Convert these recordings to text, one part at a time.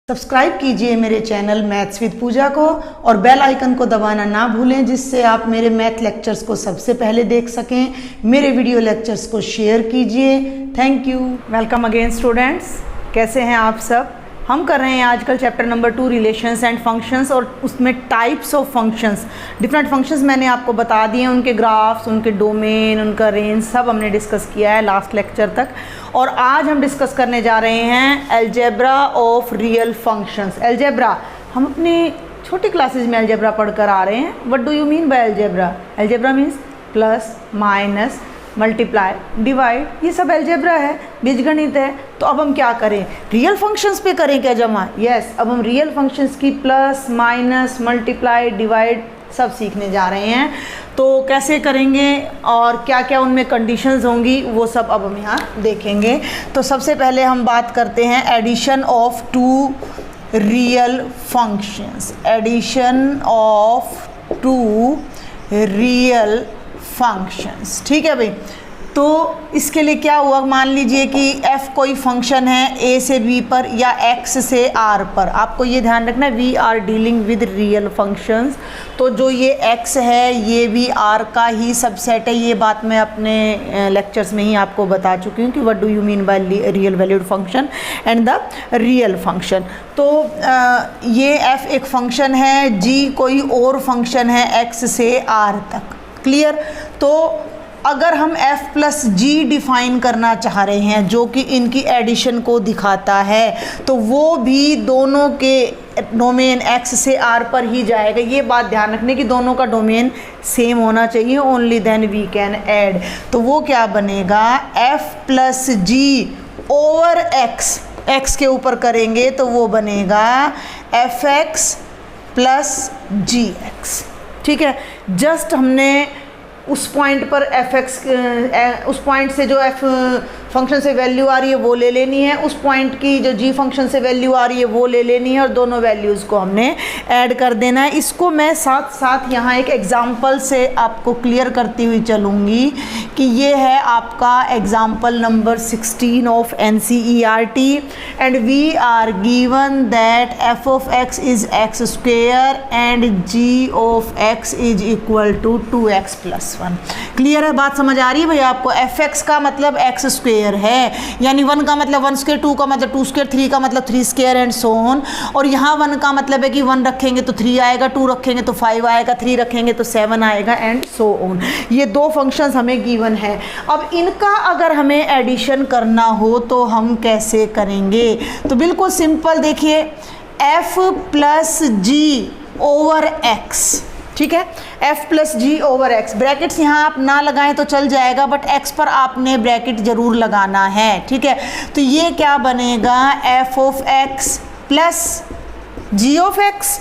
Subscribe कीजिए मेरे channel maths with पूजा को और बेल आइकन को दबाना ना भूलें, जिससे आप मेरे मैथ लेक्चर्स को सबसे पहले देख सकें। मेरे वीडियो लेक्चर्स को शेयर कीजिए। Thank you. Welcome again students, कैसे हैं आप सब। हम कर रहे हैं आजकल chapter number 2 relations and functions, और उसमें types of functions, different functions मैंने आपको बता दिए, उनके ग्राफ्स, उनके डोमेन, उनका रेंज सब हमने डिस्कस किया है लास्ट लेक्चर तक। और आज हम डिस्कस करने जा रहे हैं algebra of real functions. Algebra हम अपनी छोटी क्लासेज में अलजेब्रा पढ़कर आ रहे हैं। What do you mean by algebra? Algebra means plus, minus, multiply, divide, ये सब अलजेब्रा है, बीजगणित है। तो अब हम क्या करें, रियल फंक्शंस पे करें क्या जमा? यस, अब हम रियल फंक्शंस की प्लस, माइनस, मल्टीप्लाई, डिवाइड सब सीखने जा रहे हैं। तो कैसे करेंगे और क्या क्या उनमें कंडीशंस होंगी वो सब अब हम यहाँ देखेंगे। तो सबसे पहले हम बात करते हैं addition of two real functions. Addition of two real functions, ठीक है भाई। तो इसके लिए क्या हुआ, मान लीजिए कि f कोई फंक्शन है a से b पर या x से r पर। आपको ये ध्यान रखना है, we are dealing with real functions. तो जो ये x है ये भी r का ही सबसेट है। ये बात मैं अपने लेक्चर्स में ही आपको बता चुकी हूँ कि what do you mean by real valued function and the real function. तो ये f एक फंक्शन है, g कोई और फंक्शन है x से r तक। क्लियर? तो अगर हम f प्लस जी डिफाइन करना चाह रहे हैं जो कि इनकी एडिशन को दिखाता है, तो वो भी दोनों के डोमेन x से r पर ही जाएगा। ये बात ध्यान रखने की, दोनों का डोमेन सेम होना चाहिए, only then we can add. तो वो क्या बनेगा, f plus G over x के ऊपर करेंगे तो वो बनेगा fx प्लस gx। ठीक है, जस्ट हमने उस पॉइंट पर उस पॉइंट से जो f फंक्शन से वैल्यू आ रही है वो ले लेनी है, उस पॉइंट की जो g फंक्शन से वैल्यू आ रही है वो ले लेनी है, और दोनों वैल्यूज़ को हमने ऐड कर देना है। इसको मैं साथ साथ यहाँ एक एग्जांपल से आपको क्लियर करती हुई चलूँगी कि ये है आपका example number 16 of NCERT, and we are given that f of x is x square and g of x is equal to 2x plus 1। Clear है, बात समझ आ रही है भैया आपको? fx का मतलब x स्क्वेयर है, यानी 1 का मतलब 1 स्क्वेयर, 2 का मतलब 2 स्क्वेयर, 3 का मतलब 3 स्क्वेयर एंड सो ऑन। और यहाँ 1 का मतलब है कि 1 रखेंगे तो 3 आएगा, 2 रखेंगे तो 5 आएगा, 3 रखेंगे तो 7 आएगा एंड सो ऑन। ये दो फंक्शंस हमें गिवन है। अब इनका अगर हमें एडिशन करना हो तो हम कैसे करेंगे? तो बिल्कुल सिंपल, देखिए f plus G over x, ठीक है, f plus G over x। Brackets यहाँ आप ना लगाएं तो चल जाएगा, बट x पर आपने ब्रैकेट जरूर लगाना है, ठीक है। तो ये क्या बनेगा, f of x plus g of x।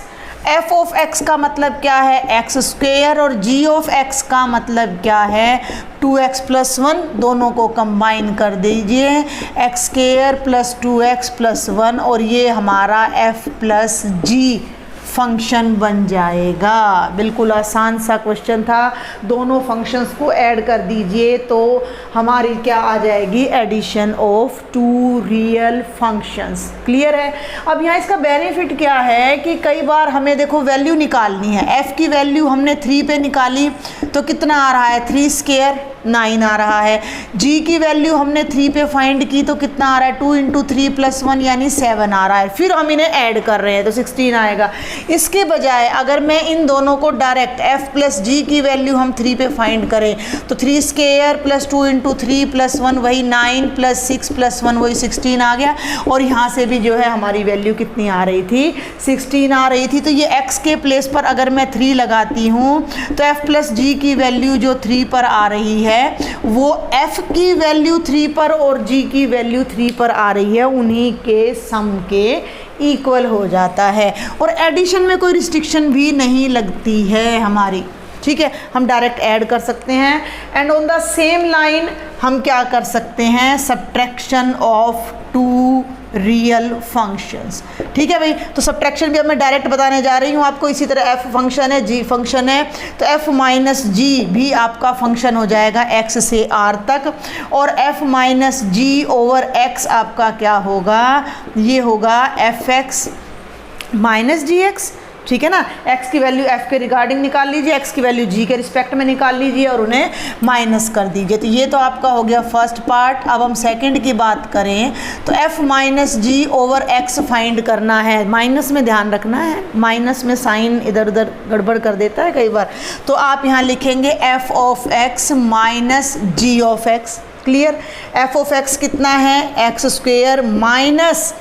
f of x का मतलब क्या है, x स्क्वेयर, और g ऑफ x का मतलब क्या है, 2x प्लस 1। दोनों को कंबाइन कर दीजिए, x square plus 2x plus 1, और ये हमारा f प्लस g फंक्शन बन जाएगा। बिल्कुल आसान सा क्वेश्चन था। दोनों फंक्शंस को ऐड कर दीजिए तो हमारी क्या आ जाएगी, addition of two real functions. Clear है? अब यहाँ इसका बेनिफिट क्या है कि कई बार हमें देखो वैल्यू निकालनी है। f की वैल्यू हमने 3 पे निकाली तो कितना आ रहा है, 3 स्क्वायर 9 आ रहा है। g की वैल्यू हमने 3 पे फाइंड की तो कितना आ रहा है, 2 इंटू 3 प्लस 1 यानी 7 आ रहा है। फिर हम इन्हें ऐड कर रहे हैं तो 16 आएगा। इसके बजाय अगर मैं इन दोनों को डायरेक्ट f प्लस जी की वैल्यू हम 3 पे फाइंड करें तो 3 स्क्वायर प्लस 2 इंटू 3 प्लस 1 वही 9 प्लस 6 प्लस 1 वही 16 आ गया। और यहाँ से भी जो है हमारी वैल्यू कितनी आ रही थी, 16 आ रही थी। तो ये x के प्लेस पर अगर मैं 3 लगाती हूँ तो f प्लस जी की वैल्यू जो 3 पर आ रही है वो f की वैल्यू 3 पर और g की वैल्यू 3 पर आ रही है, उन्हीं के सम के इक्वल हो जाता है। और एडिशन में कोई रिस्ट्रिक्शन भी नहीं लगती है हमारी, ठीक है, हम डायरेक्ट ऐड कर सकते हैं। And on the same line हम क्या कर सकते हैं, subtraction of two real functions. ठीक है भाई, तो सब्ट्रैक्शन भी अब मैं डायरेक्ट बताने जा रही हूँ आपको। इसी तरह f फंक्शन है, g फंक्शन है, तो f माइनस जी भी आपका फंक्शन हो जाएगा x से r तक, और f माइनस जी ओवर x आपका क्या होगा, ये होगा fx माइनस जी एक्स। ठीक है ना, x की वैल्यू f के रिगार्डिंग निकाल लीजिए, x की वैल्यू g के रिस्पेक्ट में निकाल लीजिए और उन्हें माइनस कर दीजिए। तो ये तो आपका हो गया फर्स्ट पार्ट। अब हम सेकंड की बात करें तो f माइनस जी ओवर x फाइंड करना है। माइनस में ध्यान रखना है, माइनस में साइन इधर उधर गड़बड़ कर देता है कई बार। तो आप यहाँ लिखेंगे f of x minus G of x। Clear, f of x कितना है, X square minus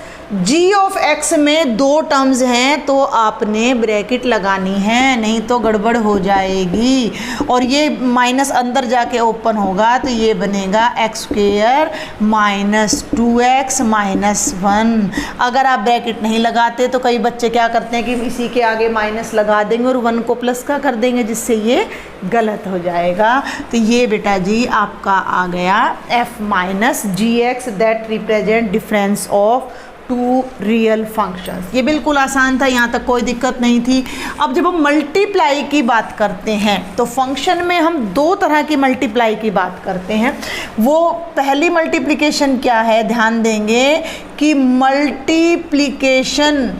g of x में दो टर्म्स हैं तो आपने ब्रैकेट लगानी है, नहीं तो गड़बड़ हो जाएगी। और ये माइनस अंदर जाके ओपन होगा तो ये बनेगा x square minus 2x minus 1। अगर आप ब्रैकेट नहीं लगाते तो कई बच्चे क्या करते हैं कि इसी के आगे माइनस लगा देंगे और 1 को प्लस का कर देंगे, जिससे ये गलत हो जाएगा। तो ये बेटा जी आपका आ गया f minus G X that represent difference of two real functions. ये बिल्कुल आसान था, यहाँ तक कोई दिक्कत नहीं थी। अब जब हम मल्टीप्लाई की बात करते हैं तो फंक्शन में हम दो तरह की मल्टीप्लाई की बात करते हैं। वो पहली मल्टीप्लिकेशन क्या है, ध्यान देंगे कि मल्टीप्लिकेशन,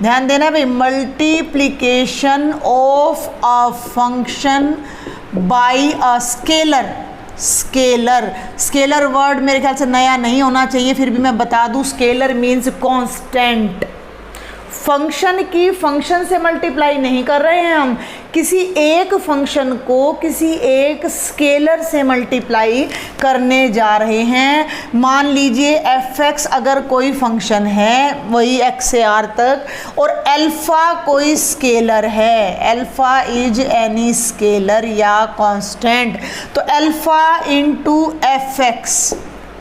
ध्यान देना भाई, multiplication of a function by a scalar. Scalar word मेरे ख्याल से नया नहीं होना चाहिए, फिर भी मैं बता दूं, स्केलर मीन्स कांस्टेंट। फंक्शन की फंक्शन से मल्टीप्लाई नहीं कर रहे हैं हम, किसी एक फंक्शन को किसी एक स्केलर से मल्टीप्लाई करने जा रहे हैं। मान लीजिए fx अगर कोई फंक्शन है वही x से r तक, और अल्फ़ा कोई स्केलर है, अल्फ़ा इज एनी स्केलर या कांस्टेंट, तो अल्फ़ा इंटू fx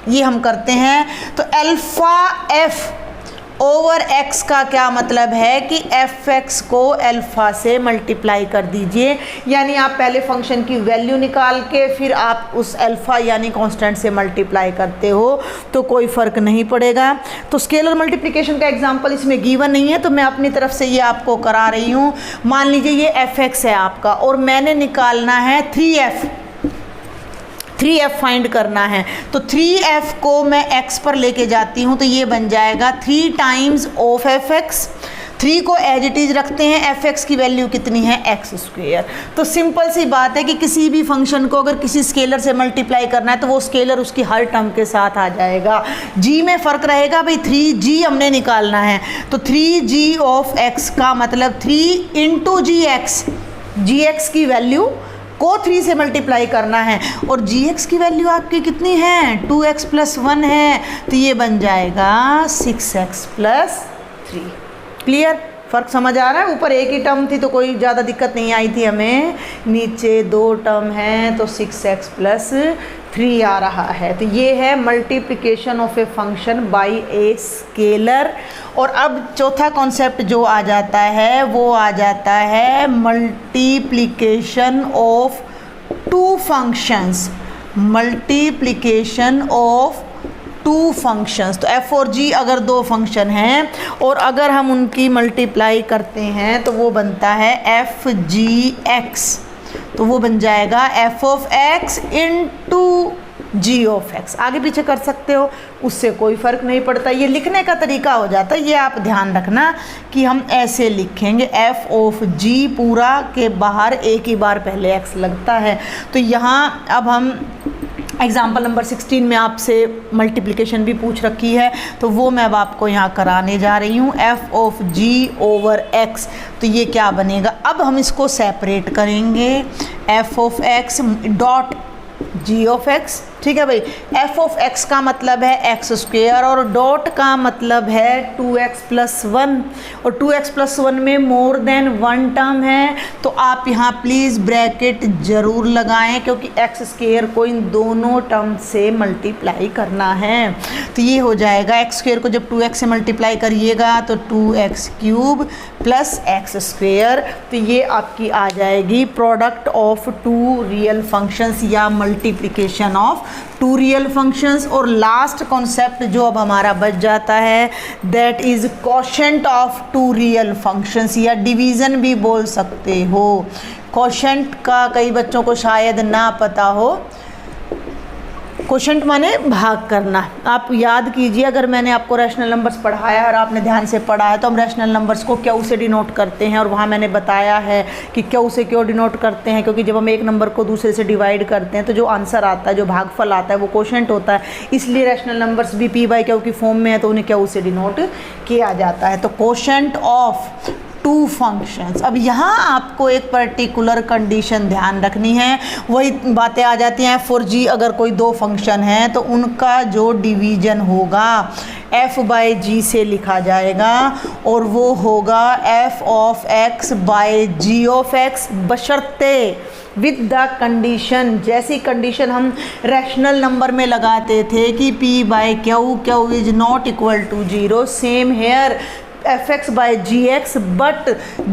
ये हम करते हैं। तो अल्फ़ा f ओवर x का क्या मतलब है कि fx को अल्फ़ा से मल्टीप्लाई कर दीजिए, यानी आप पहले फंक्शन की वैल्यू निकाल के फिर आप उस अल्फ़ा यानी कांस्टेंट से मल्टीप्लाई करते हो तो कोई फ़र्क नहीं पड़ेगा। तो स्केलर मल्टीप्लिकेशन का एग्जांपल इसमें गिवन नहीं है, तो मैं अपनी तरफ से ये आपको करा रही हूँ। मान लीजिए ये fx है आपका और मैंने निकालना है 3f फाइंड करना है, तो 3f को मैं x पर लेके जाती हूँ तो ये बन जाएगा 3 टाइम्स ऑफ fx। 3 को एज इट इज रखते हैं, fx की वैल्यू कितनी है, एक्स स्क्वेयर। तो सिंपल सी बात है कि किसी भी फंक्शन को अगर किसी स्केलर से मल्टीप्लाई करना है तो वो स्केलर उसकी हर टर्म के साथ आ जाएगा। g में फ़र्क रहेगा भाई, 3g हमने निकालना है, तो 3g ऑफ x का मतलब 3 इंटू जी एक्स की वैल्यू को 3 से मल्टीप्लाई करना है, और gx की वैल्यू आपकी कितनी है, 2x प्लस 1 है, तो ये बन जाएगा 6x प्लस 3। क्लियर, फ़र्क समझ आ रहा है। ऊपर एक ही टर्म थी तो कोई ज़्यादा दिक्कत नहीं आई थी हमें, नीचे 2 टर्म हैं तो 6x प्लस 3 आ रहा है। तो ये है multiplication of a function by a scalar. और अब चौथा कॉन्सेप्ट जो आ जाता है वो आ जाता है multiplication of two functions. Multiplication of two functions, तो f और g अगर दो फंक्शन हैं और अगर हम उनकी मल्टीप्लाई करते हैं तो वो बनता है एफ जी एक्स, तो वो बन जाएगा f of x into G of X. आगे पीछे कर सकते हो, उससे कोई फ़र्क नहीं पड़ता, ये लिखने का तरीका हो जाता है। ये आप ध्यान रखना कि हम ऐसे लिखेंगे f ऑफ g पूरा के बाहर एक ही बार पहले x लगता है। तो यहाँ अब हम एग्जाम्पल नंबर 16 में आपसे मल्टीप्लिकेशन भी पूछ रखी है तो वो मैं अब आपको यहाँ कराने जा रही हूँ, f of g over x। तो ये क्या बनेगा, अब हम इसको सेपरेट करेंगे, f of x dot g of x। ठीक है भाई, f ऑफ x का मतलब है x स्क्वेयर और डॉट का मतलब है 2x प्लस 1, और 2x प्लस 1 में मोर देन 1 टर्म है तो आप यहाँ प्लीज़ ब्रैकेट ज़रूर लगाएं क्योंकि x स्क्वेयर को इन दोनों टर्म से मल्टीप्लाई करना है। तो ये हो जाएगा x स्क्वेयर को जब 2x से मल्टीप्लाई करिएगा तो 2x cube plus x square. तो ये आपकी आ जाएगी product of two real functions या multiplication of two real functions. और लास्ट कॉन्सेप्ट जो अब हमारा बच जाता है that is quotient of two real functions, या डिवीज़न भी बोल सकते हो। क्वोशंट का कई बच्चों को शायद ना पता हो। क्वोशंट माने भाग करना। आप याद कीजिए, अगर मैंने आपको रैशनल नंबर्स पढ़ाया और आपने ध्यान से पढ़ा है तो हम रैशनल नंबर्स को क्यू से डिनोट करते हैं, और वहाँ मैंने बताया है कि क्यू से क्यों डिनोट करते हैं, क्योंकि जब हम एक नंबर को दूसरे से डिवाइड करते हैं तो जो आंसर आता है, जो भागफल आता है, वो क्वोशंट होता है। इसलिए रैशनल नंबर्स भी पी बाई क्यू की फॉर्म में है तो उन्हें क्यू से डिनोट किया जाता है। तो क्वोशंट ऑफ टू फंक्शंस। अब यहाँ आपको एक पर्टिकुलर कंडीशन ध्यान रखनी है, वही बातें आ जाती हैं फॉर जी। अगर कोई दो फंक्शन हैं तो उनका जो डिवीजन होगा f बाई जी से लिखा जाएगा, और वो होगा f of x by g of x, बशर्ते विद द कंडीशन, जैसी कंडीशन हम रैशनल नंबर में लगाते थे कि p by q is not equal to 0, same here fx by gx, but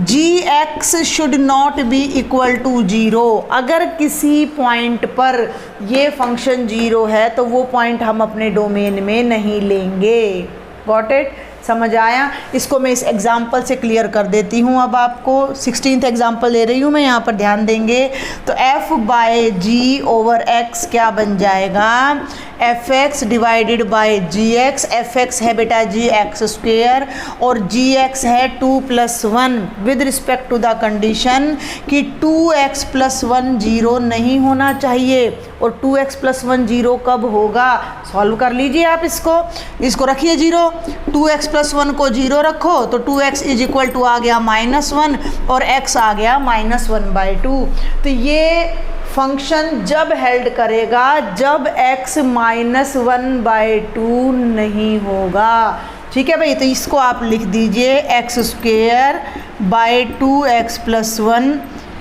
gx should not be equal to 0। अगर किसी point पर ये फंक्शन 0 है तो वो पॉइंट हम अपने डोमेन में नहीं लेंगे। Got it? समझ आया? इसको मैं इस एग्जाम्पल से क्लियर कर देती हूँ। अब आपको 16th एग्जाम्पल ले रही हूँ मैं, यहाँ पर ध्यान देंगे। तो f बाय जी ओवर x क्या बन जाएगा? fx divided by gx। fx है बेटा gx स्क्वेयर और gx है 2 + 1 with respect to the condition कि 2x + 1 0 नहीं होना चाहिए। और 2x + 1 0 कब होगा? सॉल्व कर लीजिए आप इसको रखिए 0, 2x + 1 को 0 रखो तो 2x इज इक्वल टू आ गया -1 और x आ गया -1/2। तो ये फंक्शन जब हेल्ड करेगा जब x -1/2 नहीं होगा। ठीक है भाई? तो इसको आप लिख दीजिए x square by 2x + 1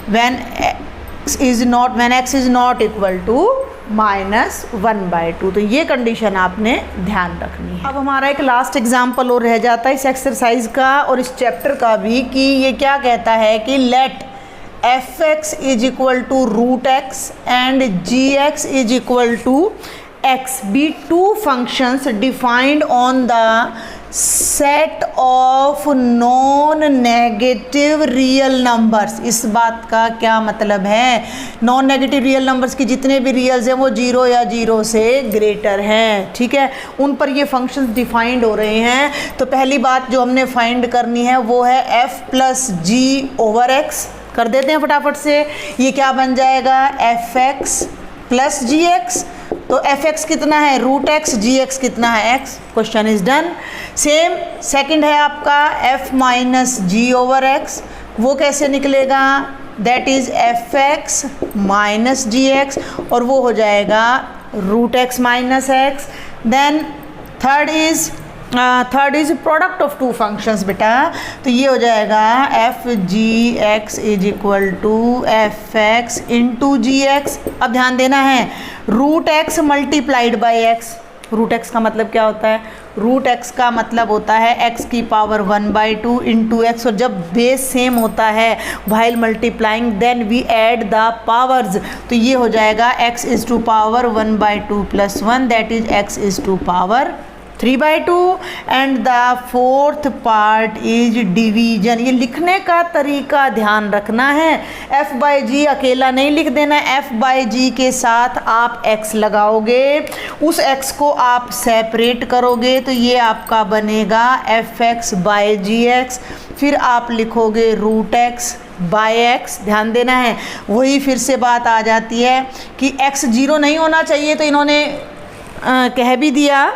when x is not equal to -1/2। तो ये कंडीशन आपने ध्यान रखनी है। अब हमारा एक लास्ट एग्जाम्पल और रह जाता है इस एक्सरसाइज का और इस चैप्टर का भी, कि ये क्या कहता है कि let fx is equal to √x and gx is equal to x be two functions defined on the set of non negative real numbers. इस बात का क्या मतलब है? नॉन नेगेटिव रियल नंबर्स की जितने भी रियल्स हैं वो 0 या 0 से ग्रेटर हैं। ठीक है? उन पर ये फंक्शंस डिफाइंड हो रहे हैं। तो पहली बात जो हमने फाइंड करनी है वो है f + g ओवर x। कर देते हैं फटाफट से। ये क्या बन जाएगा? fx + gx। तो fx कितना है? √x, gx कितना है? x। Question is done. Same second है आपका f - g ओवर x। वो कैसे निकलेगा? दैट इज fx - gx और वो हो जाएगा √x - x। Then third is product of two functions बेटा। तो ये हो जाएगा f gx is equal to fx into gx। अब ध्यान देना है, √x multiplied by x। √x का मतलब क्या होता है? √x का मतलब होता है x की पावर 1/2 इंटू x। और जब बेस सेम होता है while multiplying then we add the powers. तो ये हो जाएगा x is to power 1/2 + 1 that is x is to power 3/2 and the fourth part is division. ये लिखने का तरीका ध्यान रखना है। f बाई जी अकेला नहीं लिख देना, f बाई जी के साथ आप x लगाओगे, उस x को आप सेपरेट करोगे तो ये आपका बनेगा fx बाई gx। फिर आप लिखोगे √x बाई x। ध्यान देना है, वही फिर से बात आ जाती है कि x 0 नहीं होना चाहिए। तो इन्होंने कह भी दिया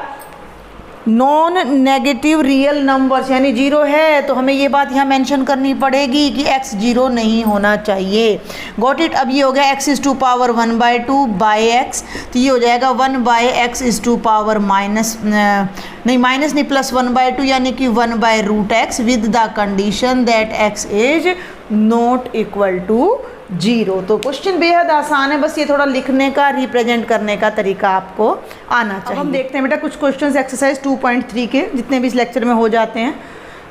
नॉन नेगेटिव रियल नंबर्स यानी 0 है, तो हमें ये बात यहाँ मेंशन करनी पड़ेगी कि x 0 नहीं होना चाहिए। Got it? अब ये हो गया x is to power 1/2 by x। तो ये हो जाएगा 1/x इज टू पावर +1/2 यानी कि 1/√x with the condition that x is not equal to 0। तो क्वेश्चन बेहद आसान है, बस ये थोड़ा लिखने का रिप्रेजेंट करने का तरीका आपको आना चाहिए। अब हम देखते हैं बेटा कुछ क्वेश्चंस एक्सरसाइज 2.3 के जितने भी इस लेक्चर में हो जाते हैं।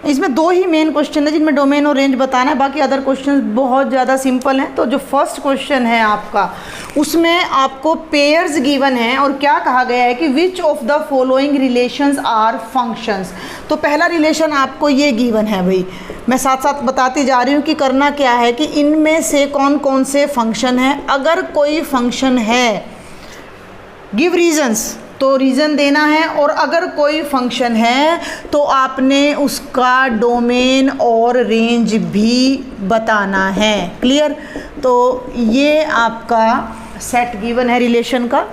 इसमें 2 ही मेन क्वेश्चन है जिनमें डोमेन और रेंज बताना है, बाकी अदर क्वेश्चन बहुत ज़्यादा सिंपल हैं। तो जो फर्स्ट क्वेश्चन है आपका, उसमें आपको पेयर्स गिवन है और क्या कहा गया है कि which of the following relations are functions. तो पहला रिलेशन आपको ये गिवन है भाई, मैं साथ साथ बताती जा रही हूँ कि करना क्या है कि इनमें से कौन कौन से फंक्शन है। अगर कोई फंक्शन है, गिव रीजंस, तो रीज़न देना है, और अगर कोई फंक्शन है तो आपने उसका डोमेन और रेंज भी बताना है। क्लियर? तो ये आपका सेट गिवन है रिलेशन का,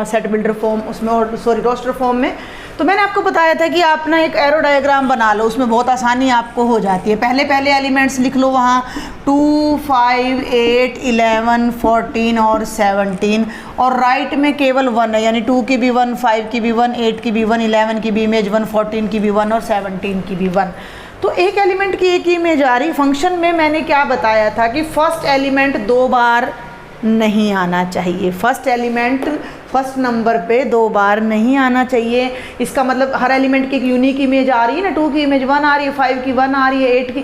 सेट बिल्डर फॉर्म उसमें, और सॉरी रोस्टर फॉर्म में। तो मैंने आपको बताया था कि आप ना एक एरो डायग्राम बना लो, उसमें बहुत आसानी आपको हो जाती है। पहले एलिमेंट्स लिख लो वहाँ 2, 5, 8, 11, 14 और 17, और राइट में केवल 1 है, यानी 2 की भी 1, 5 की भी 1, 8 की भी 1, 11 की भी इमेज 1, 14 की भी 1 और 17 की भी 1। तो एक एलिमेंट की एक ही इमेज आ रही। फंक्शन में मैंने क्या बताया था कि फर्स्ट एलिमेंट 2 बार नहीं आना चाहिए, फर्स्ट एलिमेंट फर्स्ट नंबर पे 2 बार नहीं आना चाहिए। इसका मतलब हर एलिमेंट की एक यूनिक इमेज आ रही है ना, 2 की इमेज 1 आ रही है, 5 की 1 आ रही है, 8 की।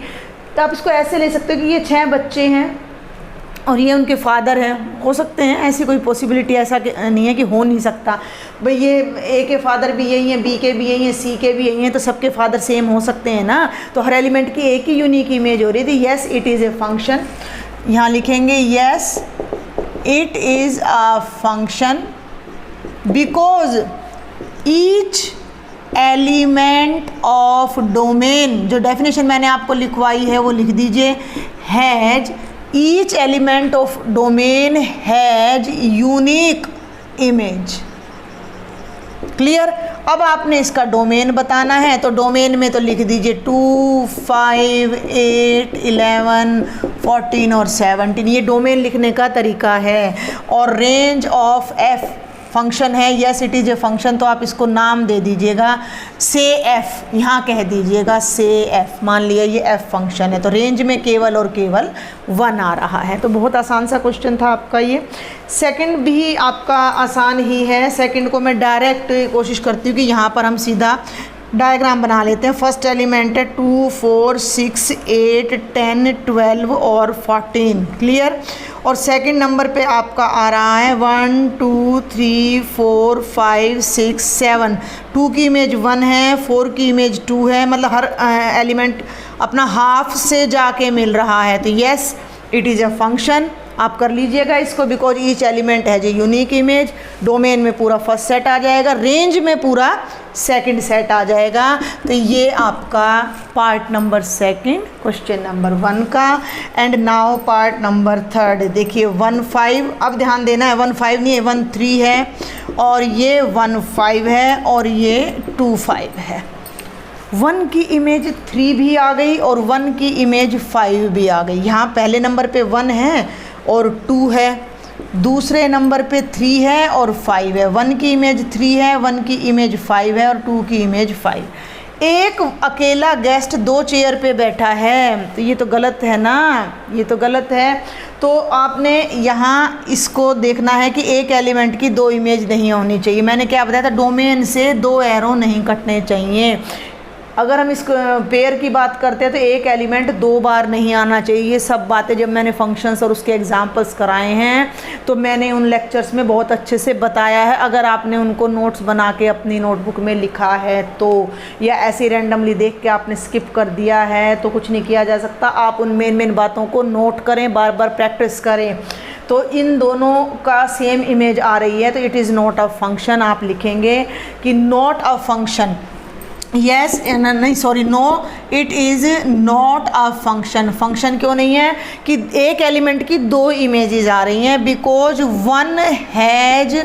तो आप इसको ऐसे ले सकते हो कि ये 6 बच्चे हैं और ये उनके फादर हैं, हो सकते हैं, ऐसी कोई पॉसिबिलिटी ऐसा नहीं है कि हो नहीं सकता भाई। ये ए के फादर भी यही हैं, बी के भी यही हैं, सी के भी यही हैं, तो सबके फादर सेम हो सकते हैं ना। तो हर एलिमेंट की एक ही यूनिक इमेज हो रही थी। Yes it is a function, यहाँ लिखेंगे yes it is a function because each element of domain, जो डेफिनेशन मैंने आपको लिखवाई है वो लिख दीजिए, has each element of domain has unique image. Clear? अब आपने इसका डोमेन बताना है, तो डोमेन में तो लिख दीजिए 2, 5, 8, 11, 14 और 17, ये डोमेन लिखने का तरीका है। और रेंज ऑफ एफ फंक्शन है, yes it is a function, तो आप इसको नाम दे दीजिएगा से एफ, यहाँ कह दीजिएगा से एफ। मान लिया ये एफ फंक्शन है, तो रेंज में केवल और केवल 1 आ रहा है। तो बहुत आसान सा क्वेश्चन था आपका ये। सेकंड भी आपका आसान ही है। सेकंड को मैं डायरेक्ट कोशिश करती हूँ कि यहाँ पर हम सीधा डायग्राम बना लेते हैं। फर्स्ट एलिमेंट है 2, 4, 6, 8, 10, 12 और 14। क्लियर? और सेकंड नंबर पे आपका आ रहा है 1, 2, 3, 4, 5, 6, 7। 2 की इमेज 1 है, 4 की इमेज 2 है, मतलब हर एलिमेंट अपना हाफ से जाके मिल रहा है। तो yes it is a function, आप कर लीजिएगा इसको, बिकॉज ईच एलिमेंट है जो यूनिक इमेज। डोमेन में पूरा फर्स्ट सेट आ जाएगा, रेंज में पूरा सेकंड सेट आ जाएगा। तो ये आपका part number second question number 1 का। And now part number 3। देखिए 1, 5, अब ध्यान देना है 1, 5 नहीं है, 1, 3 है, और ये 1, 5 है, और ये 2, 5 है। 1 की इमेज 3 भी आ गई और 1 की इमेज 5 भी आ गई। यहाँ पहले नंबर पे 1 है और 2 है, दूसरे नंबर पे 3 है और 5 है। 1 की इमेज 3 है, 1 की इमेज 5 है और 2 की इमेज 5। एक अकेला गेस्ट 2 चेयर पे बैठा है, तो ये तो गलत है ना, ये तो गलत है। तो आपने यहाँ इसको देखना है कि एक एलिमेंट की 2 इमेज नहीं होनी चाहिए। मैंने क्या बताया था, डोमेन से 2 एरो नहीं कटने चाहिए। अगर हम इस पेयर की बात करते हैं तो एक एलिमेंट 2 बार नहीं आना चाहिए। ये सब बातें जब मैंने फंक्शंस और उसके एग्जांपल्स कराए हैं तो मैंने उन लेक्चर्स में बहुत अच्छे से बताया है। अगर आपने उनको नोट्स बना के अपनी नोटबुक में लिखा है तो, या ऐसे रैंडमली देख के आपने स्किप कर दिया है तो कुछ नहीं किया जा सकता। आप उन मेन बातों को नोट करें, बार बार प्रैक्टिस करें। तो इन दोनों का सेम इमेज आ रही है तो it is not a function. आप लिखेंगे कि नॉट अ फंक्शन, यस नहीं sorry no it is not a function. Function क्यों नहीं है कि एक एलिमेंट की 2 इमेजेस आ रही हैं, बिकॉज 1 हैज़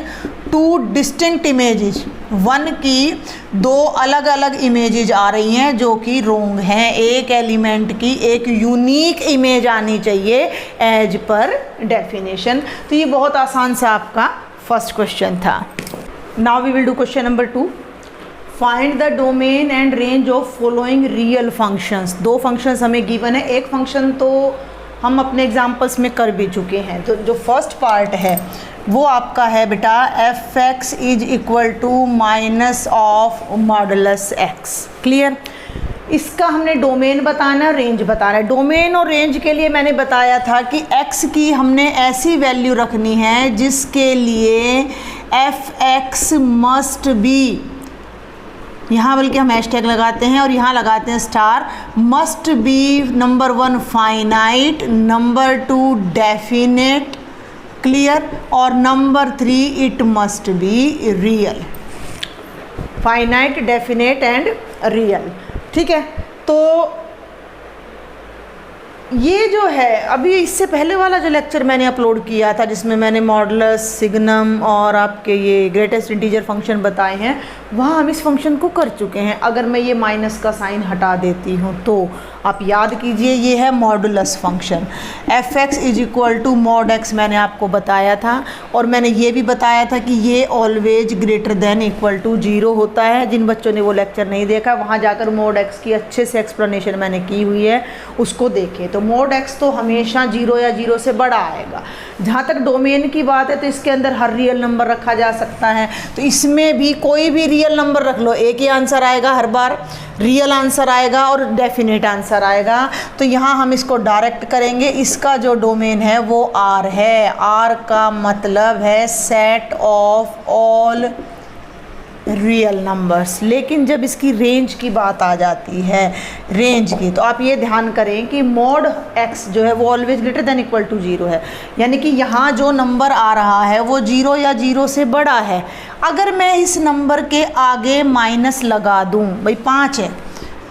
2 डिस्टिंक्ट इमेजेस। 1 की 2 अलग अलग इमेजेस आ रही हैं जो कि रोंग हैं। एक एलिमेंट की एक यूनिक इमेज आनी चाहिए एज पर डेफिनेशन। तो ये बहुत आसान सा आपका फर्स्ट क्वेश्चन था। Now we will do question number 2। Find the domain and range of following real functions. 2 functions हमें गिवन है, एक फंक्शन तो हम अपने एग्जाम्पल्स में कर भी चुके हैं। तो जो फर्स्ट पार्ट है वो आपका है बेटा f(x) is equal to minus of modulus x। Clear? इसका हमने डोमेन बताना, रेंज बताना है। डोमेन और रेंज के लिए मैंने बताया था कि x की हमने ऐसी वैल्यू रखनी है जिसके लिए f(x) मस्ट बी, यहाँ बल्कि हम हैशटैग लगाते हैं और यहाँ लगाते हैं star, must be number 1 finite, number 2 definite, clear, और number 3 it must be real. Finite, definite and real, ठीक है। तो ये जो है अभी इससे पहले वाला जो लेक्चर मैंने अपलोड किया था जिसमें मैंने मॉडुलस, सिग्नम और आपके ये ग्रेटेस्ट इंटीजर फंक्शन बताए हैं, वहाँ हम इस फंक्शन को कर चुके हैं। अगर मैं ये माइनस का साइन हटा देती हूँ तो आप याद कीजिए ये है modulus function. f(x) = mod x मैंने आपको बताया था, और मैंने ये भी बताया था कि ये always greater than equal to 0 होता है। जिन बच्चों ने वो लेक्चर नहीं देखा वहाँ जाकर mod x की अच्छे से एक्सप्लेनेशन मैंने की हुई है, उसको देखें। तो mod x तो हमेशा 0 या 0 से बड़ा आएगा। जहाँ तक डोमेन की बात है तो इसके अंदर हर रियल नंबर रखा जा सकता है, तो इसमें भी कोई भी रियल नंबर रख लो, एक ही आंसर आएगा, हर बार रियल आंसर आएगा और डेफिनेट आंसर आएगा। तो यहाँ हम इसको डायरेक्ट करेंगे। इसका जो डोमेन है वो R है। R का मतलब है set of all real numbers. लेकिन जब इसकी रेंज की बात आ जाती है, रेंज की, तो आप ये ध्यान करें कि mod x जो है वो always greater than equal to 0 है, यानी कि यहाँ जो नंबर आ रहा है वो 0 या 0 से बड़ा है। अगर मैं इस नंबर के आगे माइनस लगा दूँ, भाई 5 है,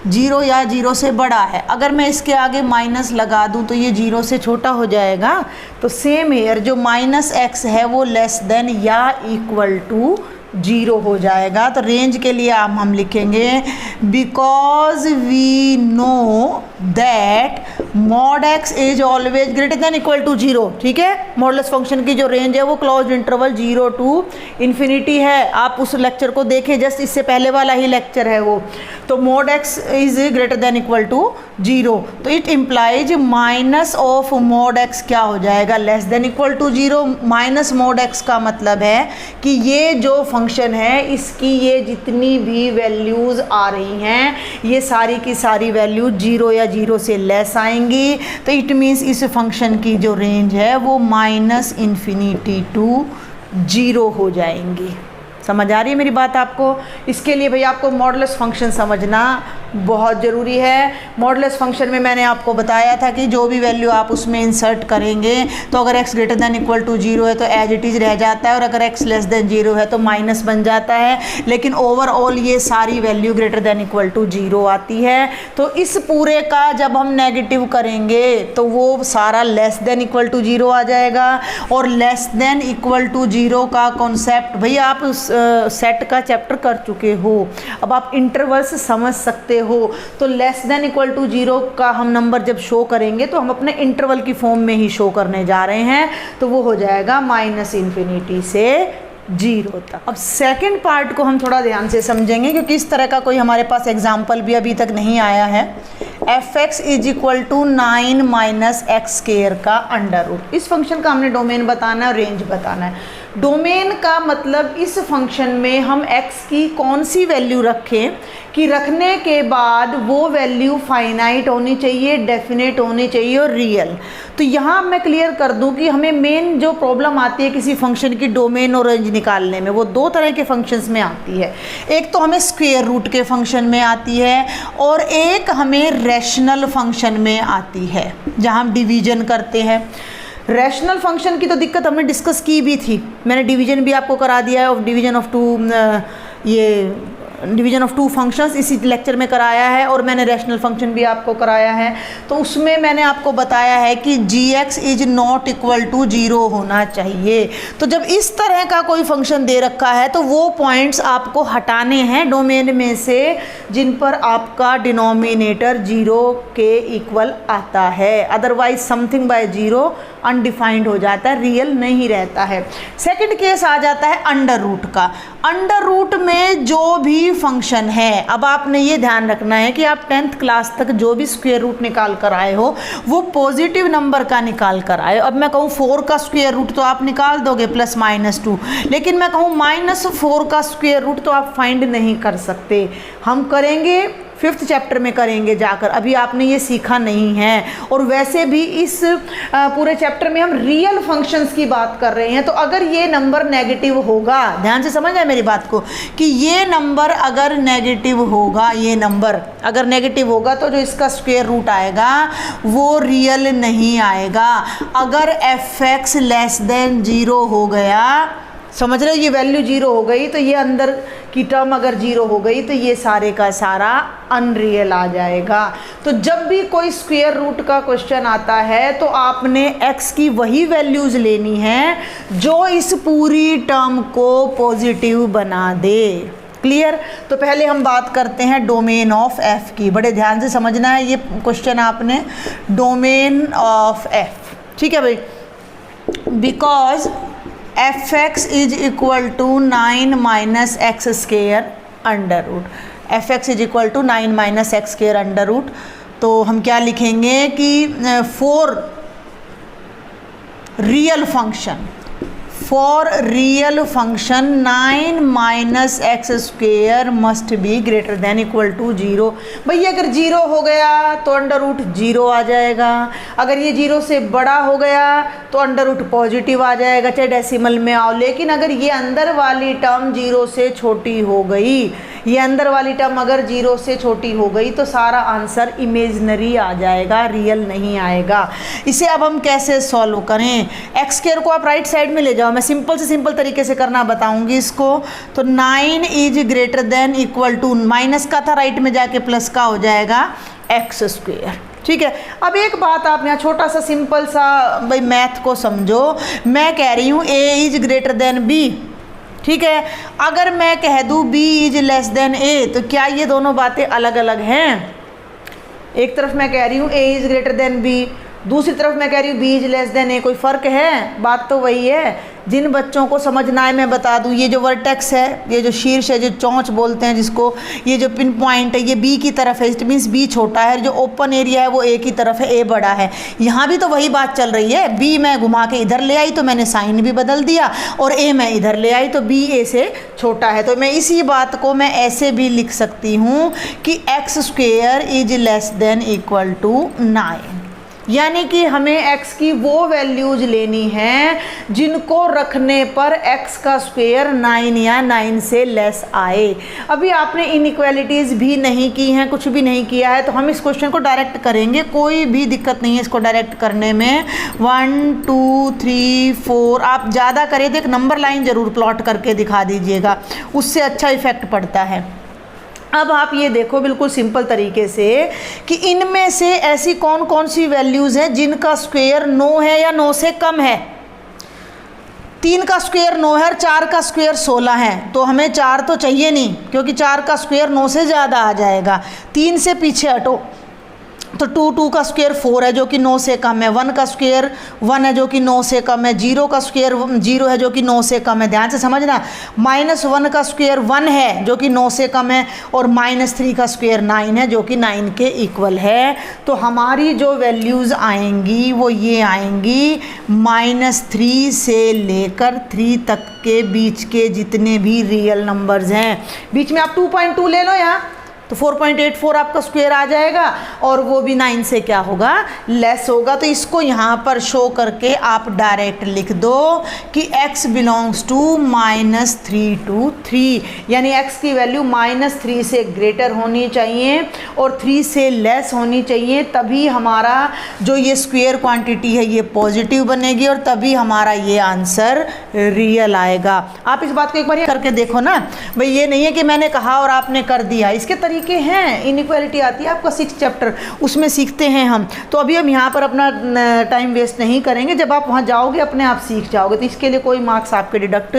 0 या 0 से बड़ा है, अगर मैं इसके आगे माइनस लगा दूं तो ये 0 से छोटा हो जाएगा। तो सेम हेयर जो -x है वो लेस देन या इक्वल टू 0 हो जाएगा। तो रेंज के लिए हम लिखेंगे because we know that mod x is always greater than equal to 0, ठीक है। मॉडुलस फंक्शन की जो रेंज है वो क्लोज इंटरवल 0 टू इन्फिनिटी है। आप उस लेक्चर को देखें, जस्ट इससे पहले वाला ही लेक्चर है वो। तो mod x is greater than equal to 0, तो it implies minus of mod x क्या हो जाएगा, less than equal to 0। Minus mod x का मतलब है कि ये जो फंक्शन है इसकी ये जितनी भी वैल्यूज़ आ रही हैं ये सारी की सारी वैल्यू 0 या 0 से लेस आएंगी। तो इट मीन्स इस फंक्शन की जो रेंज है वो -∞ टू 0 हो जाएंगी। समझ आ रही है मेरी बात आपको? इसके लिए भैया आपको मॉडुलस फंक्शन समझना बहुत ज़रूरी है। मॉडुलस फंक्शन में मैंने आपको बताया था कि जो भी वैल्यू आप उसमें इंसर्ट करेंगे तो अगर x greater than equal to 0 है तो एज इट इज़ रह जाता है, और अगर x लेस देन 0 है तो माइनस बन जाता है। लेकिन ओवरऑल ये सारी value greater than equal to 0 आती है। तो इस पूरे का जब हम नेगेटिव करेंगे तो वो सारा लेस देन इक्वल टू 0 आ जाएगा। और लेस देन इक्वल टू 0 का कॉन्सेप्ट भैया आप सेट का चैप्टर कर चुके हो, अब आप इंटरवल्स समझ सकते हो। तो लेस देन इक्वल टू 0 का हम नंबर जब शो करेंगे तो हम अपने इंटरवल की फॉर्म में ही शो करने जा रहे हैं, तो वो हो जाएगा -∞ से 0 तक। अब सेकंड पार्ट को हम थोड़ा ध्यान से समझेंगे क्योंकि इस तरह का कोई हमारे पास एग्जाम्पल भी अभी तक नहीं आया है। f(x) = 9 - x² का अंडर रूट। इस फंक्शन का हमने डोमेन बताना है, रेंज बताना है। डोमेन का मतलब इस फंक्शन में हम x की कौन सी वैल्यू रखें कि रखने के बाद वो वैल्यू फाइनाइट होनी चाहिए, डेफिनेट होनी चाहिए और रियल। तो यहाँ मैं क्लियर कर दूँ कि हमें मेन जो प्रॉब्लम आती है किसी फंक्शन की डोमेन और रेंज निकालने में, वो दो तरह के फंक्शंस में आती है। एक तो हमें स्क्वायर रूट के फंक्शन में आती है और एक हमें रैशनल फंक्शन में आती है जहाँ हम डिवीजन करते हैं। रैशनल फंक्शन की तो दिक्कत हमने डिस्कस की भी थी, मैंने डिवीजन भी आपको करा दिया है, ऑफ डिवीजन ऑफ टू, ये डिवीजन ऑफ टू फंक्शंस इसी लेक्चर में कराया है, और मैंने रैशनल फंक्शन भी आपको कराया है। तो उसमें मैंने आपको बताया है कि g(x) is not equal to 0 होना चाहिए। तो जब इस तरह का कोई फंक्शन दे रखा है तो वो पॉइंट्स आपको हटाने हैं डोमेन में से जिन पर आपका डिनोमिनेटर 0 के इक्वल आता है। अदरवाइज समथिंग बाय 0 अनडिफाइंड हो जाता है, रियल नहीं रहता है। सेकंड केस आ जाता है अंडर रूट का। अंडर रूट में जो भी फंक्शन है, अब आपने ये ध्यान रखना है कि आप 10th क्लास तक जो भी स्क्वायर रूट निकाल कर आए हो वो पॉजिटिव नंबर का निकाल कर आए। अब मैं कहूँ 4 का स्क्वायर रूट तो आप निकाल दोगे +-2, लेकिन मैं कहूँ -4 का स्क्वायर रूट तो आप फाइंड नहीं कर सकते। हम करेंगे 5th चैप्टर में करेंगे जाकर, अभी आपने ये सीखा नहीं है। और वैसे भी इस पूरे चैप्टर में हम रियल फंक्शंस की बात कर रहे हैं। तो अगर ये नंबर नेगेटिव होगा, ध्यान से समझ आए मेरी बात को, कि ये नंबर अगर नेगेटिव होगा, ये नंबर अगर नेगेटिव होगा तो जो इसका स्क्वायर रूट आएगा वो रियल नहीं आएगा। अगर fx लेस देन 0 हो गया, समझ रहे हो, ये वैल्यू 0 हो गई तो ये अंदर की टर्म अगर 0 हो गई तो ये सारे का सारा अनरियल आ जाएगा। तो जब भी कोई स्क्वायर रूट का क्वेश्चन आता है तो आपने x की वही वैल्यूज लेनी है जो इस पूरी टर्म को पॉजिटिव बना दे। क्लियर? तो पहले हम बात करते हैं डोमेन ऑफ f की। बड़े ध्यान से समझना है ये क्वेश्चन आपने, डोमेन ऑफ f, ठीक है भाई। Because fx is equal to 9 minus x square under root, fx is equal to 9 minus x square under root. तो हम क्या लिखेंगे कि for real function, for real function 9 minus x square must be greater than equal to 0। भैया अगर 0 हो गया तो अंडर रूट 0 आ जाएगा, अगर ये 0 से बड़ा हो गया तो अंडर रूट पॉजिटिव आ जाएगा, चाहे डेसिमल में आओ। लेकिन अगर ये अंदर वाली टर्म 0 से छोटी हो गई, ये अंदर वाली टर्म अगर 0 से छोटी हो गई तो सारा आंसर इमेजनरी आ जाएगा, रियल नहीं आएगा। इसे अब हम कैसे सॉल्व करें? एक्स स्क्वायर को आप राइट साइड में ले जाओ, मैं सिंपल से सिंपल तरीके से करना बताऊंगी इसको। तो 9 is greater than equal to, minus का था राइट में जाके प्लस का हो जाएगा एक्स स्क्वायर, ठीक है। अब एक बात आप यहाँ छोटा सा सिंपल सा भाई मैथ को समझो, मैं कह रही हूँ a is greater then b, ठीक है। अगर मैं कह दूँ b is less then a तो क्या ये दोनों बातें अलग अलग हैं? एक तरफ मैं कह रही हूँ a is greater then b, दूसरी तरफ मैं कह रही हूँ b is less then a, कोई फ़र्क है? बात तो वही है। जिन बच्चों को समझना है मैं बता दूँ, ये जो वर्टेक्स है, ये जो शीर्ष है, जो चोंच बोलते हैं जिसको, ये जो पिन पॉइंट है ये b की तरफ है, इट मीन्स b छोटा है, जो ओपन एरिया है वो a की तरफ है, a बड़ा है। यहाँ भी तो वही बात चल रही है, b मैं घुमा के इधर ले आई तो मैंने साइन भी बदल दिया, और a मैं इधर ले आई तो b a से छोटा है। तो मैं इसी बात को मैं ऐसे भी लिख सकती हूँ कि x square is less than equal to 9, यानी कि हमें x की वो वैल्यूज लेनी है जिनको रखने पर x का स्क्वायर 9 या 9 से लेस आए। अभी आपने इनइक्वालिटीज़ भी नहीं की हैं, कुछ भी नहीं किया है, तो हम इस क्वेश्चन को डायरेक्ट करेंगे, कोई भी दिक्कत नहीं है इसको डायरेक्ट करने में। 1 2 3 4 आप ज़्यादा करें तो एक नंबर लाइन ज़रूर प्लॉट करके दिखा दीजिएगा, उससे अच्छा इफेक्ट पड़ता है। अब आप ये देखो बिल्कुल सिंपल तरीके से कि इनमें से ऐसी कौन कौन सी वैल्यूज़ हैं जिनका स्क्वायर 9 है या 9 से कम है। 3 का स्क्वायर 9 है और 4 का स्क्वायर 16 है, तो हमें 4 तो चाहिए नहीं क्योंकि 4 का स्क्वायर 9 से ज़्यादा आ जाएगा। 3 से पीछे हटो तो 2 का स्क्वायर 4 है जो कि 9 से कम है, 1 का स्क्वायर 1 है जो कि 9 से कम है, 0 का स्क्वायर 0 है जो कि 9 से कम है। ध्यान से समझना, -1 का स्क्वायर 1 है जो कि 9 से कम है, और -3 का स्क्वायर 9 है जो कि 9 के इक्वल है। तो हमारी जो वैल्यूज़ आएंगी वो ये आएंगी, -3 से लेकर 3 तक के बीच के जितने भी रियल नंबर्स हैं। बीच में आप 2.2 ले लो यहाँ, तो 4.84 आपका स्क्वायर आ जाएगा, और वो भी 9 से क्या होगा, लेस होगा। तो इसको यहाँ पर शो करके आप डायरेक्ट लिख दो कि x बिलोंग्स टू -3 to 3, यानी x की वैल्यू -3 से ग्रेटर होनी चाहिए और 3 से लेस होनी चाहिए, तभी हमारा जो ये स्क्वायर क्वांटिटी है ये पॉजिटिव बनेगी और तभी हमारा ये आंसर रियल आएगा। आप इस बात को एक बार करके देखो ना भाई, ये नहीं है कि मैंने कहा और आपने कर दिया, इसके तरीके हैं। इनइक्वालिटी आती है आपका 6th चैप्टर, उसमें सीखते हैं हम। तो अभी हम यहाँ पर अपना टाइम वेस्ट नहीं करेंगे, जब आप वहाँ जाओगे अपने आप सीख जाओगे, तो इसके लिए कोई मार्क्स आपके डिडक्ट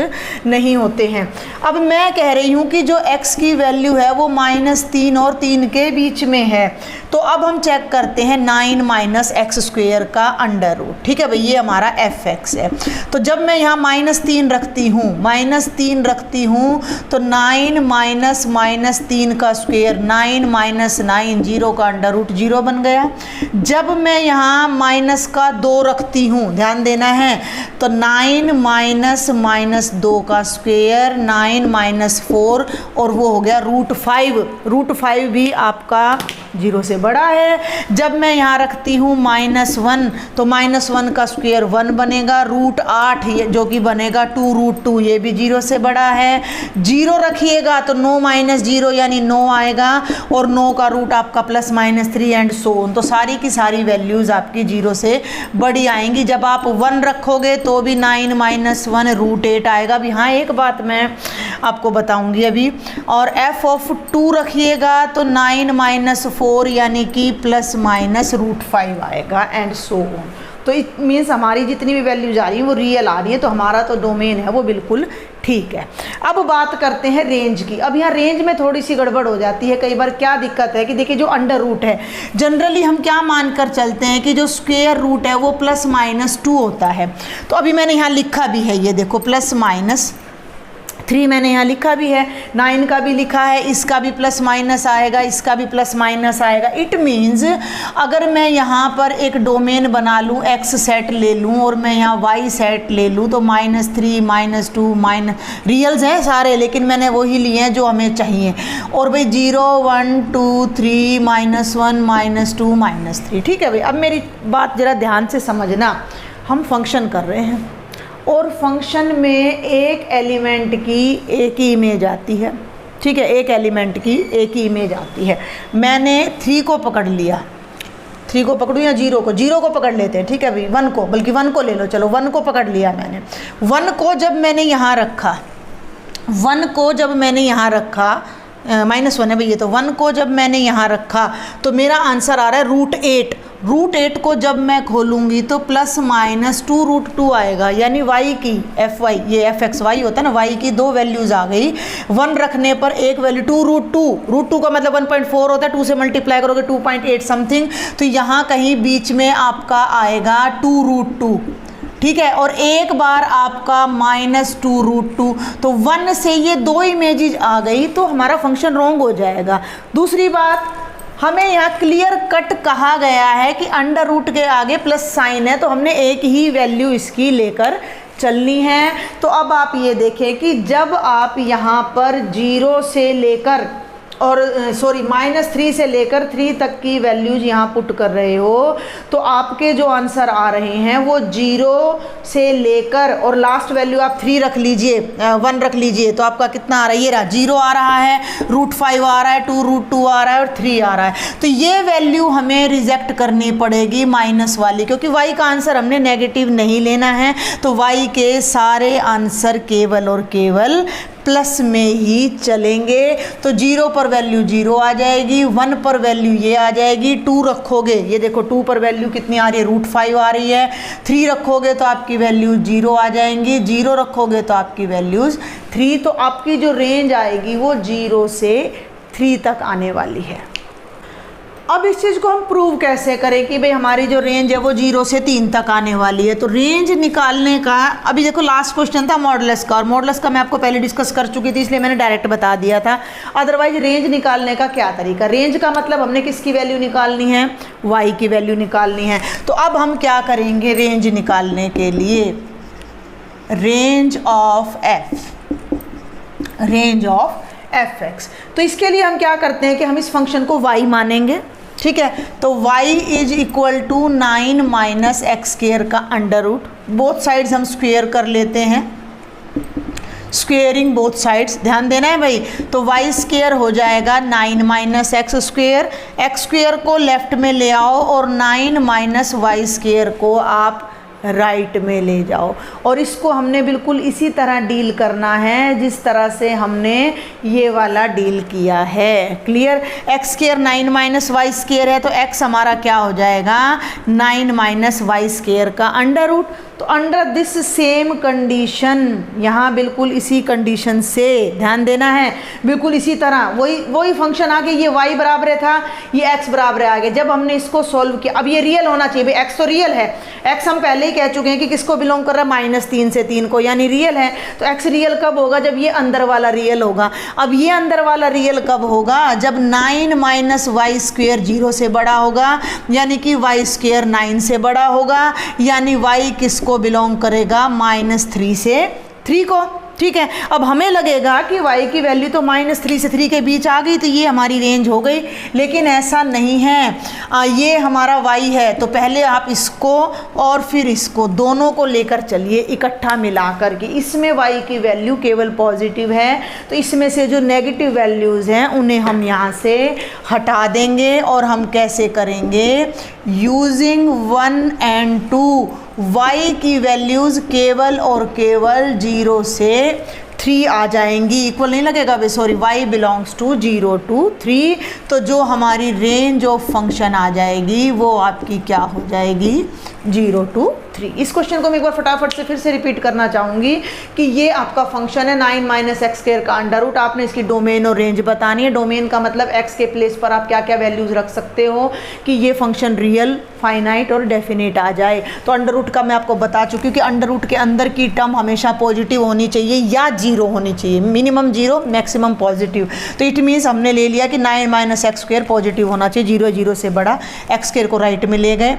नहीं होते हैं। अब मैं कह रही हूँ कि जो x की वैल्यू है वो -3 और 3 के बीच में है। तो अब हम चेक करते हैं 9 माइनस एक्स स्क्वेयर का अंडर रूट, ठीक है भाई, ये हमारा fx है। तो जब मैं यहाँ -3 रखती हूँ, -3 रखती हूँ तो 9 माइनस -3 का स्क्वायर स्क्वेयर 9 माइनस 9 जीरो का अंडर रूट 0 बन गया। जब मैं यहाँ माइनस का 2 रखती हूँ, ध्यान देना है, तो 9 माइनस माइनस 2 का स्क्वेयर 9 माइनस 4 और वो हो गया रूट 5। रूट 5 भी आपका 0 से बड़ा है। जब मैं यहाँ रखती हूँ -1 तो -1 का स्क्वेयर 1 बनेगा। रूट 8 जो कि बनेगा 2 रूट 2 ये भी 0 से बड़ा है। 0 रखिएगा तो 9 माइनस 0 यानी 9 आएगा और 9 का रूट आपका +-3 एंड सो ऑन। तो सारी की सारी वैल्यूज़ आपकी 0 से बड़ी आएंगी। जब आप 1 रखोगे तो भी 9 माइनस 1 रूट 8 आएगा। अब यहाँ एक बात मैं आपको बताऊँगी अभी, और f ऑफ 2 रखिएगा तो 9 माइनस 4 यानी कि +-√5 आएगा एंड सो ऑन। तो इट मीन्स हमारी जितनी भी वैल्यूज आ रही हैं वो रियल आ रही है, तो हमारा तो डोमेन है वो बिल्कुल ठीक है। अब बात करते हैं रेंज की। अब यहाँ रेंज में थोड़ी सी गड़बड़ हो जाती है कई बार। क्या दिक्कत है कि देखिए जो अंडर रूट है जनरली हम क्या मानकर चलते हैं कि जो स्क्वायर रूट है वो +-2 होता है। तो अभी मैंने यहाँ लिखा भी है, ये देखो +-3 मैंने यहाँ लिखा भी है, 9 का भी लिखा है, इसका भी प्लस माइनस आएगा, इसका भी प्लस माइनस आएगा। इट मीन्स अगर मैं यहाँ पर एक डोमेन बना लूँ, x सेट ले लूँ और मैं यहाँ y सेट ले लूँ तो -3 -2 रियल्स हैं सारे, लेकिन मैंने वही लिए हैं जो हमें चाहिए। और भाई 0 1 2 3 -1 -2 -3, ठीक है भाई। अब मेरी बात ज़रा ध्यान से समझना, हम फंक्शन कर रहे हैं और फंक्शन में एक एलिमेंट की एक ही इमेज आती है, ठीक है, एक एलिमेंट की एक ही इमेज आती है। मैंने 3 को पकड़ लिया, 3 को पकड़ूँ या 0 को पकड़ लेते हैं, ठीक है भाई, 1 को, बल्कि 1 को ले लो, चलो 1 को पकड़ लिया मैंने। 1 को जब मैंने यहाँ रखा, 1 को जब मैंने यहाँ रखा, -1 है भैया, तो 1 को जब मैंने यहाँ रखा तो मेरा आंसर आ रहा है √8। √8 को जब मैं खोलूँगी तो +-2 √2 आएगा, यानी y की fy, ये fxy होता है ना, y की 2 वैल्यूज़ आ गई। 1 रखने पर एक वैल्यू 2 √2 का मतलब 1.4 होता है, 2 से मल्टीप्लाई करोगे 2.8 समथिंग, तो यहाँ कहीं बीच में आपका आएगा 2 √2, ठीक है। और एक बार आपका -2 √2, तो 1 से ये 2 इमेजेस आ गई तो हमारा फंक्शन रॉन्ग हो जाएगा। दूसरी बात, हमें यहाँ क्लियर कट कहा गया है कि अंडर रूट के आगे प्लस साइन है, तो हमने एक ही वैल्यू इसकी लेकर चलनी है। तो अब आप ये देखें कि जब आप यहाँ पर 0 से लेकर और -3 से लेकर 3 तक की वैल्यूज यहाँ पुट कर रहे हो तो आपके जो आंसर आ रहे हैं वो 0 से लेकर, और लास्ट वैल्यू आप 3 रख लीजिए, 1 रख लीजिए, तो आपका कितना आ रहा है, ये रहा 0 आ रहा है, √5 आ रहा है, 2 √2 आ रहा है और 3 आ रहा है। तो ये वैल्यू हमें रिजेक्ट करनी पड़ेगी माइनस वाली, क्योंकि y का आंसर हमने नेगेटिव नहीं लेना है। तो y के सारे आंसर केवल और केवल प्लस में ही चलेंगे। तो 0 पर वैल्यू 0 आ जाएगी, 1 पर वैल्यू ये आ जाएगी, 2 रखोगे, ये देखो 2 पर वैल्यू कितनी आ रही है, √5 आ रही है, 3 रखोगे तो आपकी वैल्यू 0 आ जाएंगी, 0 रखोगे तो आपकी वैल्यूज़ 3। तो आपकी जो रेंज आएगी वो 0 से 3 तक आने वाली है। अब इस चीज़ को हम प्रूव कैसे करें कि भाई हमारी जो रेंज है वो 0 से 3 तक आने वाली है। तो रेंज निकालने का, अभी देखो लास्ट क्वेश्चन था मॉडुलस का, और मॉडुलस का मैं आपको पहले डिस्कस कर चुकी थी, इसलिए मैंने डायरेक्ट बता दिया था। अदरवाइज रेंज निकालने का क्या तरीका, रेंज का मतलब हमने किसकी वैल्यू निकालनी है, y की वैल्यू निकालनी है। तो अब हम क्या करेंगे रेंज निकालने के लिए, रेंज ऑफ fx। तो इसके लिए हम क्या करते हैं कि हम इस फंक्शन को y मानेंगे, ठीक है। तो y = 9 - x² का अंडर रूट, बोथ साइड्स हम स्क्वेयर कर लेते हैं, स्क्वेयरिंग बोथ साइड्स, ध्यान देना है भाई। तो y² हो जाएगा 9 - x², x² को लेफ्ट में ले आओ और 9 - y² को आप राइट में ले जाओ, और इसको हमने बिल्कुल इसी तरह डील करना है जिस तरह से हमने ये वाला डील किया है। क्लियर, x² 9 - y² है तो x हमारा क्या हो जाएगा 9 - y² का अंडर रूट। तो तो अंडर दिस सेम कंडीशन, यहाँ बिल्कुल इसी कंडीशन से ध्यान देना है, बिल्कुल इसी तरह वही फंक्शन आगे, ये y बराबर था, ये x बराबर आ गया। जब हमने इसको सॉल्व किया, अब ये रियल होना चाहिए भाई, x तो रियल है, x हम पहले ही कह चुके हैं कि किसको बिलोंग कर रहा है, -3 से 3 को, यानी रियल है। तो x रियल कब होगा, जब ये अंदर वाला रियल होगा। अब ये अंदर वाला रियल कब होगा, जब 9 - y² 0 से बड़ा होगा, यानी कि y² 9 से बड़ा होगा, यानी y किसको बिलोंग करेगा, -3 से 3 को। ठीक है, अब हमें लगेगा कि y की वैल्यू तो -3 से 3 के बीच आ गई, तो ये हमारी रेंज हो गई, लेकिन ऐसा नहीं है। ये हमारा y है, तो पहले आप इसको और फिर इसको दोनों को लेकर चलिए इकट्ठा मिला करके। इसमें y की वैल्यू केवल पॉजिटिव है, तो इसमें से जो नेगेटिव वैल्यूज़ हैं उन्हें हम यहाँ से हटा देंगे। और हम कैसे करेंगे, यूजिंग 1 and 2, y की वैल्यूज़ केवल और केवल 0 से 3 आ जाएंगी। इक्वल नहीं लगेगा भाई, sorry, y belongs to 0 to 3। तो जो हमारी रेंज ऑफ फंक्शन आ जाएगी वो आपकी क्या हो जाएगी, 0 to 3। इस क्वेश्चन को मैं एक बार फटाफट से फिर से रिपीट करना चाहूँगी कि ये आपका फंक्शन है 9 - x² का अंडर रूट। आपने इसकी डोमेन और रेंज बतानी है। डोमेन का मतलब x के प्लेस पर आप क्या क्या वैल्यूज़ रख सकते हो कि ये फंक्शन रियल, फाइनाइट और डेफिनेट आ जाए। तो अंडर रूट का मैं आपको बता चुकी हूँ कि अंडर रूट के अंदर की टर्म हमेशा पॉजिटिव होनी चाहिए या 0 होनी चाहिए, मिनिमम 0 मैक्सिमम पॉजिटिव। तो इट मीन्स हमने ले लिया कि 9 - x² पॉजिटिव होना चाहिए, 0 0 से बड़ा। x² को राइट में ले गए,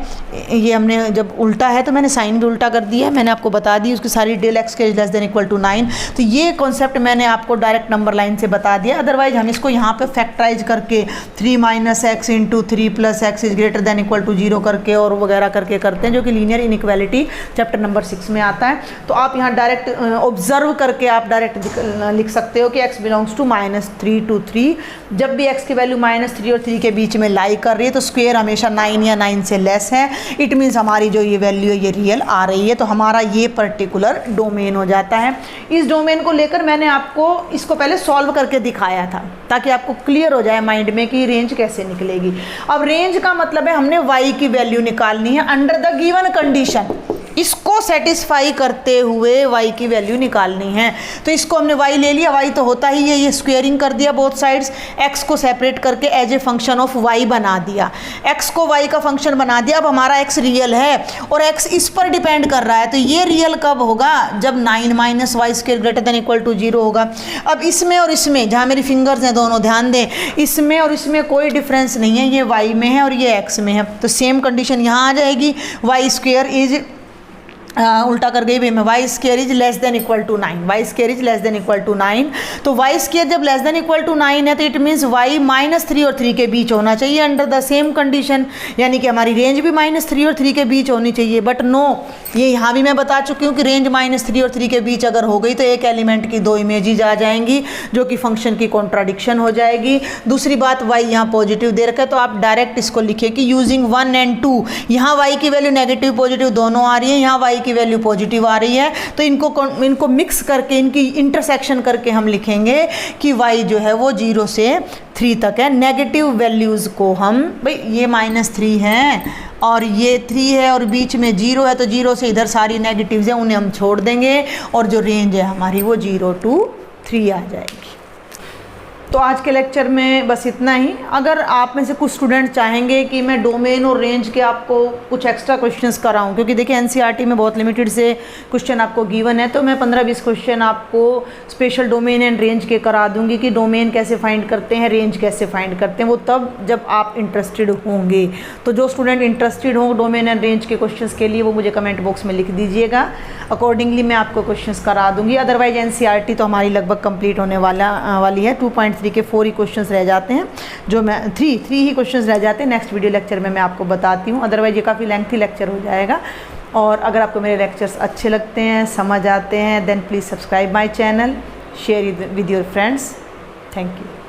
ये हमने जब उल्टा है तो मैंने साइन भी उल्टा कर दिया है, मैंने आपको बता दी उसकी सारी डिटेल, x² <= 9। तो ये कॉन्सेप्ट मैंने आपको डायरेक्ट नंबर लाइन से बता दिया। अदरवाइज हम इसको यहाँ पे फैक्टराइज करके 3 - x × 3 + x > 0 करके और वगैरह करके करते हैं, जो कि लीनियर इनइक्वालिटी चैप्टर नंबर 6 में आता है। तो आप यहाँ डायरेक्ट ऑब्जर्व करके आप डायरेक्ट लिख सकते हो कि x बिलोंग्स टू -3 to 3। जब भी x की वैल्यू -3 और 3 के बीच में लाई कर रही है तो स्क्वायर हमेशा 9 या 9 से लेस है। इट मीन्स हमारी जो ये वैल्यू है ये रियल आ रही है, तो हमारा ये पर्टिकुलर डोमेन हो जाता है। इस डोमेन को लेकर मैंने आपको इसको पहले सॉल्व करके दिखाया था ताकि आपको क्लियर हो जाए माइंड में कि रेंज कैसे निकलेगी। अब रेंज का मतलब है हमने y की वैल्यू निकालनी है अंडर द गिवन कंडीशन, इसको सेटिस्फाई करते हुए y की वैल्यू निकालनी है। तो इसको हमने y ले लिया, y तो होता ही है, ये स्क्वेयरिंग कर दिया बोथ साइड्स, x को सेपरेट करके as a function of y बना दिया, x को y का फंक्शन बना दिया। अब हमारा x रियल है और x इस पर डिपेंड कर रहा है, तो ये रियल कब होगा, जब 9 - y² > 0 होगा। अब इसमें और इसमें, जहाँ मेरी फिंगर्स हैं दोनों, ध्यान दें, इसमें और इसमें कोई डिफरेंस नहीं है, ये y में है और ये x में है, तो सेम कंडीशन यहाँ आ जाएगी। y² उल्टा कर गई भाई मैं, y² <= 9, y² <= 9। तो y² जब <= 9 है तो इट मीन्स y -3 और 3 के बीच होना चाहिए अंडर द सेम कंडीशन, यानी कि हमारी रेंज भी -3 और 3 के बीच होनी चाहिए। बट नो, ये यहाँ भी मैं बता चुकी हूँ कि रेंज -3 और 3 के बीच अगर हो गई तो एक एलिमेंट की 2 इमेजेस आ जाएंगी जो कि फंक्शन की कॉन्ट्राडिक्शन हो जाएगी। दूसरी बात, y यहाँ पॉजिटिव दे रखा है, तो आप डायरेक्ट इसको लिखिए कि यूजिंग 1 and 2, यहाँ y की वैल्यू नेगेटिव पॉजिटिव दोनों आ रही है, यहाँ y की वैल्यू पॉजिटिव आ रही है, तो इनको मिक्स करके, इनकी इंटरसेक्शन करके हम लिखेंगे कि y जो है वो 0 से 3 तक है। नेगेटिव वैल्यूज़ को हम, भाई ये -3 है और ये 3 है और बीच में 0 है, तो 0 से इधर सारी नेगेटिव्स हैं उन्हें हम छोड़ देंगे और जो रेंज है हमारी वो 0 to 3 आ जाएगी। तो आज के लेक्चर में बस इतना ही। अगर आप में से कुछ स्टूडेंट चाहेंगे कि मैं डोमेन और रेंज के आपको कुछ एक्स्ट्रा क्वेश्चंस कराऊं, क्योंकि देखिए एनसीईआरटी में बहुत लिमिटेड से क्वेश्चन आपको गिवन है, तो मैं 15-20 क्वेश्चन आपको स्पेशल डोमेन एंड रेंज के करा दूंगी कि डोमेन कैसे फाइंड करते हैं, रेंज कैसे फाइंड करते हैं, वो तब जब आप इंटरेस्टेड होंगे। तो जो स्टूडेंट इंटरेस्टेड हों डोमेन एंड रेंज के क्वेश्चन के लिए, वो मुझे कमेंट बॉक्स में लिख दीजिएगा, अकॉर्डिंगली मैं आपको क्वेश्चन करा दूँगी। अदरवाइज एनसीईआरटी तो हमारी लगभग कंप्लीट होने वाली है। 2.3 के 4 ही क्वेश्चंस रह जाते हैं, जो मैं 3 ही क्वेश्चंस रह जाते हैं। नेक्स्ट वीडियो लेक्चर में मैं आपको बताती हूँ, अदरवाइज ये काफ़ी लेंथी लेक्चर हो जाएगा। और अगर आपको मेरे लेक्चर्स अच्छे लगते हैं, समझ आते हैं, then please subscribe my channel, share with your friends. Thank you.